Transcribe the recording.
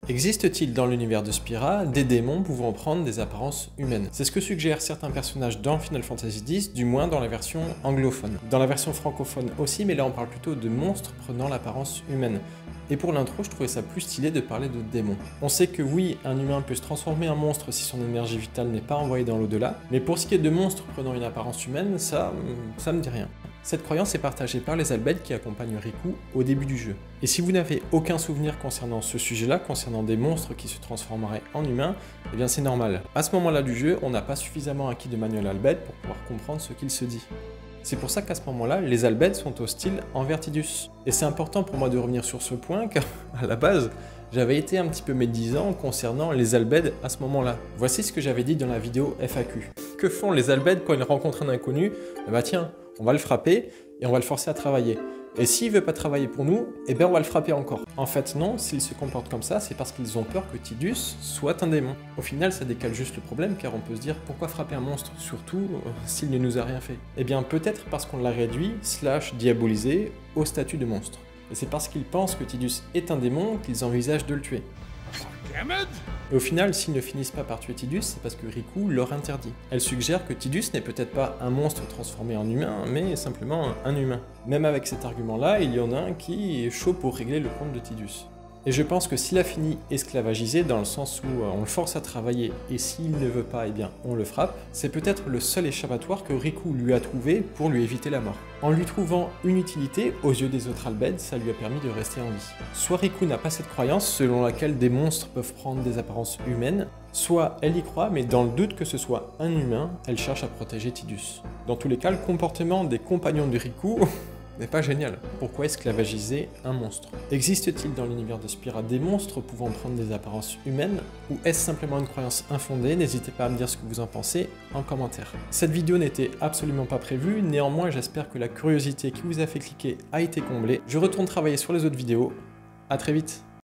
Existe-t-il dans l'univers de Spira des démons pouvant prendre des apparences humaines? C'est ce que suggèrent certains personnages dans Final Fantasy X, du moins dans la version anglophone. Dans la version francophone aussi, mais là on parle plutôt de monstres prenant l'apparence humaine. Et pour l'intro, je trouvais ça plus stylé de parler de démons. On sait que oui, un humain peut se transformer en monstre si son énergie vitale n'est pas envoyée dans l'au-delà, mais pour ce qui est de monstres prenant une apparence humaine, ça me dit rien. Cette croyance est partagée par les Albeds qui accompagnent Riku au début du jeu. Et si vous n'avez aucun souvenir concernant ce sujet-là, concernant des monstres qui se transformeraient en humains, eh bien c'est normal. À ce moment-là du jeu, on n'a pas suffisamment acquis de manuel Albed pour pouvoir comprendre ce qu'il se dit. C'est pour ça qu'à ce moment-là, les Albeds sont hostiles envers Tidus. Et c'est important pour moi de revenir sur ce point, car à la base, j'avais été un petit peu médisant concernant les Albeds à ce moment-là. Voici ce que j'avais dit dans la vidéo FAQ. Que font les Albeds quand ils rencontrent un inconnu? Bah tiens, on va le frapper et on va le forcer à travailler. Et s'il veut pas travailler pour nous, eh bien on va le frapper encore. En fait non, s'ils se comportent comme ça, c'est parce qu'ils ont peur que Tidus soit un démon. Au final, ça décale juste le problème, car on peut se dire pourquoi frapper un monstre, surtout s'il ne nous a rien fait. Eh bien peut-être parce qu'on l'a réduit, diabolisé, au statut de monstre. Et c'est parce qu'ils pensent que Tidus est un démon qu'ils envisagent de le tuer. Et au final, s'ils ne finissent pas par tuer Tidus, c'est parce que Riku leur interdit. Elle suggère que Tidus n'est peut-être pas un monstre transformé en humain, mais simplement un humain. Même avec cet argument-là, il y en a un qui est chaud pour régler le compte de Tidus. Et je pense que s'il a fini esclavagisé, dans le sens où on le force à travailler, et s'il ne veut pas, eh bien on le frappe, c'est peut-être le seul échappatoire que Riku lui a trouvé pour lui éviter la mort. En lui trouvant une utilité, aux yeux des autres Albeds, ça lui a permis de rester en vie. Soit Riku n'a pas cette croyance selon laquelle des monstres peuvent prendre des apparences humaines, soit elle y croit, mais dans le doute que ce soit un humain, elle cherche à protéger Tidus. Dans tous les cas, le comportement des compagnons de Riku n'est pas génial. Pourquoi esclavagiser un monstre? Existe-t-il dans l'univers de Spira des monstres pouvant prendre des apparences humaines? Ou est-ce simplement une croyance infondée? N'hésitez pas à me dire ce que vous en pensez en commentaire. Cette vidéo n'était absolument pas prévue, néanmoins j'espère que la curiosité qui vous a fait cliquer a été comblée. Je retourne travailler sur les autres vidéos. À très vite.